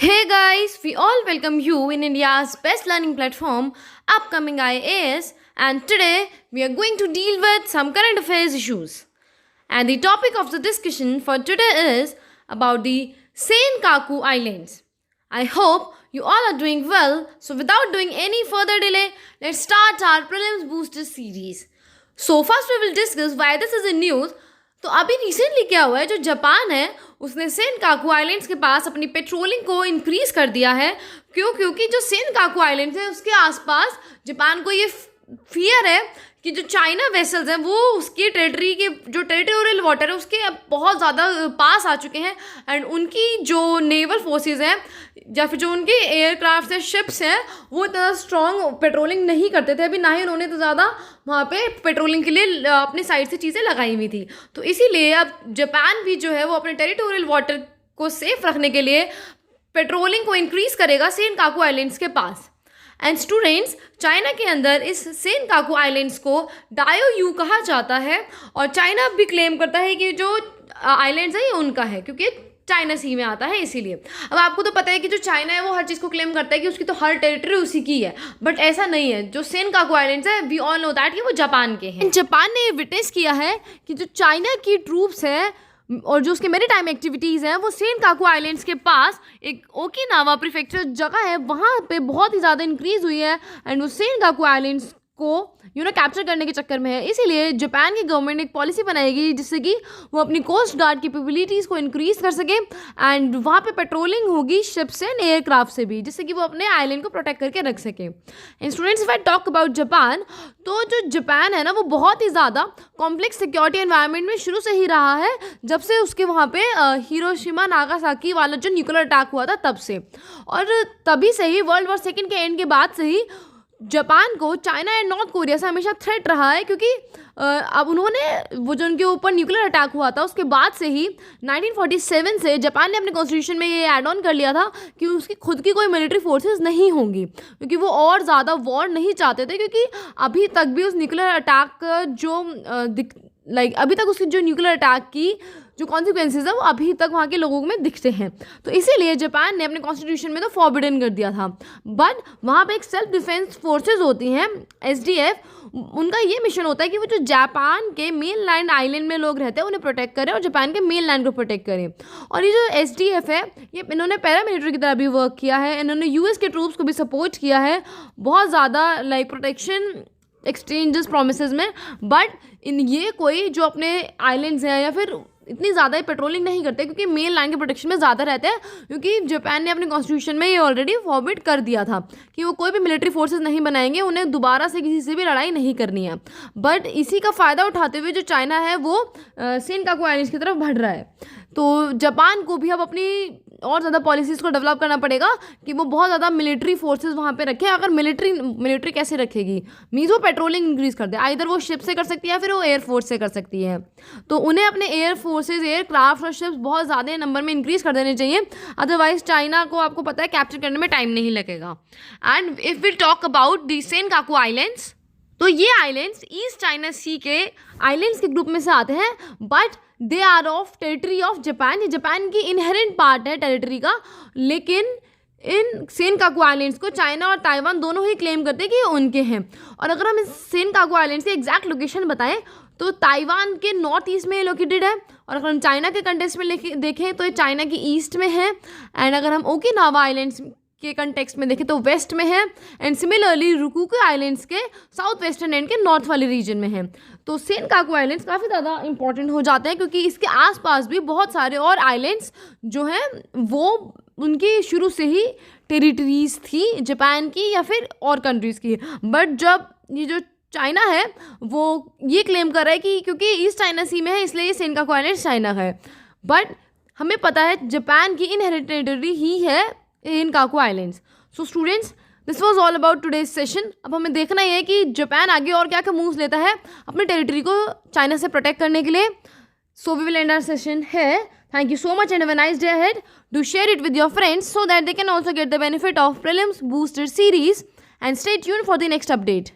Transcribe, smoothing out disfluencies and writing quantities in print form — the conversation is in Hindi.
Hey guys, we all welcome you in India's best learning platform, Upcoming IAS, and today we are going to deal with some current affairs issues. And the topic of the discussion for today is about the Senkaku Islands. I hope you all are doing well, so without doing any further delay, let's start our prelims booster series. So first we will discuss why this is in news. तो अभी रिसेंटली क्या हुआ है, जो जापान है उसने सेनकाकू आइलैंड्स के पास अपनी पेट्रोलिंग को इंक्रीज कर दिया है। क्योंकि जो सेनकाकू आइलैंड्स है उसके आसपास जापान को ये फियर है कि जो चाइना वेसल्स हैं वो उसकी टेरिटरी के जो टेरिटोरियल वाटर है उसके बहुत ज़्यादा पास आ चुके हैं। एंड उनकी जो नेवल फोर्सेस हैं या फिर जो उनके एयरक्राफ्ट हैं, शिप्स हैं, वो इतना स्ट्रॉन्ग पेट्रोलिंग नहीं करते थे अभी, ना ही उन्होंने तो ज़्यादा वहाँ पे पेट्रोलिंग के लिए अपने साइड से चीज़ें लगाई हुई थी। तो इसीलिए अब जापान भी जो है वो अपने टेरिटोरियल वाटर को सेफ रखने के लिए पेट्रोलिंग को इंक्रीज़ करेगा सेनकाकू आइलैंड्स के पास। एंड स्टूडेंट्स, चाइना के अंदर इस सेनकाकू आइलैंड्स को डायोयू कहा जाता है और चाइना भी क्लेम करता है कि जो आइलैंड्स है ये उनका है क्योंकि चाइना सी में आता है इसीलिए। अब आपको तो पता है कि जो चाइना है वो हर चीज़ को क्लेम करता है कि उसकी तो हर टेरिटरी उसी की है, बट ऐसा नहीं है। जो सेनकाकू आइलैंड्स है वी ऑल नो दैट कि वो जापान के हैं। जापान ने विटनेस किया है कि जो चाइना की ट्रूप्स है और जो उसके मैरीटाइम एक्टिविटीज़ हैं वो सेनकाकू आइलैंड्स के पास एक ओकिनावा प्रीफेक्चर जगह है वहाँ पे बहुत ही ज़्यादा इंक्रीज़ हुई है। एंड वो सेनकाकू आइलैंड्स को कैप्चर करने के चक्कर में है। इसीलिए जापान की गवर्नमेंट एक पॉलिसी बनाएगी जिससे कि वो अपनी कोस्ट गार्ड कैपेबिलिटीज़ को इंक्रीज़ कर सके एंड वहाँ पे पेट्रोलिंग होगी शिप्स एंड एयरक्राफ्ट से भी, जिससे कि वो अपने आइलैंड को प्रोटेक्ट करके रख सके। And students, if I talk about Japan, तो जो जापान है ना वो बहुत ही ज़्यादा कॉम्प्लेक्स सिक्योरिटी एनवायरनमेंट में शुरू से ही रहा है, जब से उसके वहाँ पे हिरोशिमा नागासाकी वाला जो न्यूक्लियर अटैक हुआ था तब से। और तभी से ही वर्ल्ड वॉर सेकेंड के एंड के बाद से ही जापान को चाइना एंड नॉर्थ कोरिया से हमेशा थ्रेट रहा है, क्योंकि अब उन्होंने वो जो उनके ऊपर न्यूक्लियर अटैक हुआ था उसके बाद से ही 1947 से जापान ने अपने कॉन्स्टिट्यूशन में ये ऐड ऑन कर लिया था कि उसकी खुद की कोई मिलिट्री फोर्सेस नहीं होंगी, क्योंकि वो और ज़्यादा वॉर नहीं चाहते थे। क्योंकि अभी तक भी उस न्यूक्लियर अटैक जो अभी तक उसकी जो न्यूक्लियर अटैक की जो कॉन्सिक्वेंसेज है वो अभी तक वहाँ के लोगों में दिखते हैं। तो इसीलिए जापान ने अपने कॉन्स्टिट्यूशन में तो फॉरबिडन कर दिया था। बट वहाँ पे एक सेल्फ डिफेंस फोर्सेज होती हैं SDF, उनका ये मिशन होता है कि वो जो जापान के मेन लैंड आइलैंड में लोग रहते हैं उन्हें प्रोटेक्ट करें और जापान के मेन लैंड को प्रोटेक्ट करें। और ये जो SDF है ये इन्होंने पैरामिलिट्री की तरह भी वर्क किया है, इन्होंने US के ट्रूप्स को भी सपोर्ट किया है बहुत ज़्यादा प्रोटेक्शन एक्सचेंजेस प्रोमिसेस में। बट इन ये कोई जो अपने आइलैंड्स हैं या फिर इतनी ज़्यादा ही पेट्रोलिंग नहीं करते, क्योंकि मेन लाइन के प्रोटेक्शन में ज़्यादा रहते हैं, क्योंकि जापान ने अपने कॉन्स्टिट्यूशन में ये ऑलरेडी फॉरबिड कर दिया था कि वो कोई भी मिलिट्री फोर्सेस नहीं बनाएंगे, उन्हें दोबारा से किसी से भी लड़ाई नहीं करनी है। बट इसी का फ़ायदा उठाते हुए जो चाइना है वो सेनकाकू आइलैंड्स की तरफ बढ़ रहा है। तो जापान को भी अब अपनी और ज़्यादा पॉलिसीज़ को डेवलप करना पड़ेगा कि वो बहुत ज़्यादा मिलिट्री फोर्सेस वहाँ पे रखे। अगर मिलिट्री कैसे रखेगी, मीन्स वो पेट्रोलिंग इंक्रीज़ कर दे, आइदर वो शिप से कर सकती है या फिर वो एयरफोर्स से कर सकती है। तो उन्हें अपने एयर फोर्सेज, एयरक्राफ्ट और शिप्स बहुत ज़्यादा नंबर में इंक्रीज़ कर देने चाहिए, अदरवाइज चाइना को आपको पता है कैप्चर करने में टाइम नहीं लगेगा। And if will talk about the Senkaku islands, तो ये आइलैंड्स ईस्ट चाइना सी के आइलैंड्स के ग्रुप में से आते हैं, but they are of territory of Japan. ये जापान की इनहेरेंट पार्ट है टेरिटरी का, लेकिन इन सेनकाकू आइलैंड्स को चाइना और ताइवान दोनों ही क्लेम करते हैं कि ये उनके हैं। और अगर हम इस सेनकाकू आइलैंड्स की एग्जैक्ट लोकेशन बताएं तो ताइवान के नॉर्थ ईस्ट में लोकेटेड है, और अगर हम चाइना के कंटेक्स्ट में देखें तो ये चाइना की ईस्ट में है। एंड अगर हम ओकिनावा आइलैंड्स के कंटेक्स्ट में देखें तो वेस्ट में है। एंड सिमिलरली रुकुकू आइलैंड्स के साउथ वेस्टर्न एंड के नॉर्थ वाले रीजन में है। तो सेनकाकू आइलैंड्स काफ़ी ज़्यादा इंपॉर्टेंट हो जाते हैं, क्योंकि इसके आसपास भी बहुत सारे और आइलैंड्स जो हैं वो उनकी शुरू से ही टेरिटरीज थी जापान की या फिर और कंट्रीज़ की। बट जब ये जो चाइना है वो ये क्लेम कर रहा है कि क्योंकि ईस्ट चाइना सी में है इसलिए ये सेनकाकू आइलैंड्स चाइना का है, बट हमें पता है जापान की इनहेरिटेड टेरिटरी ही है Senkaku islands. So students, this was all about today's session. अब हमें देखना ही है कि जापान आगे और क्या क्या मूव्स लेता है अपने टेरिटरी को चाइना से प्रोटेक्ट करने के लिए। So we will end our session है। Thank you so much and have a nice day ahead. Do share it with your friends so that they can also get the benefit of prelims booster series, and stay tuned for the next update.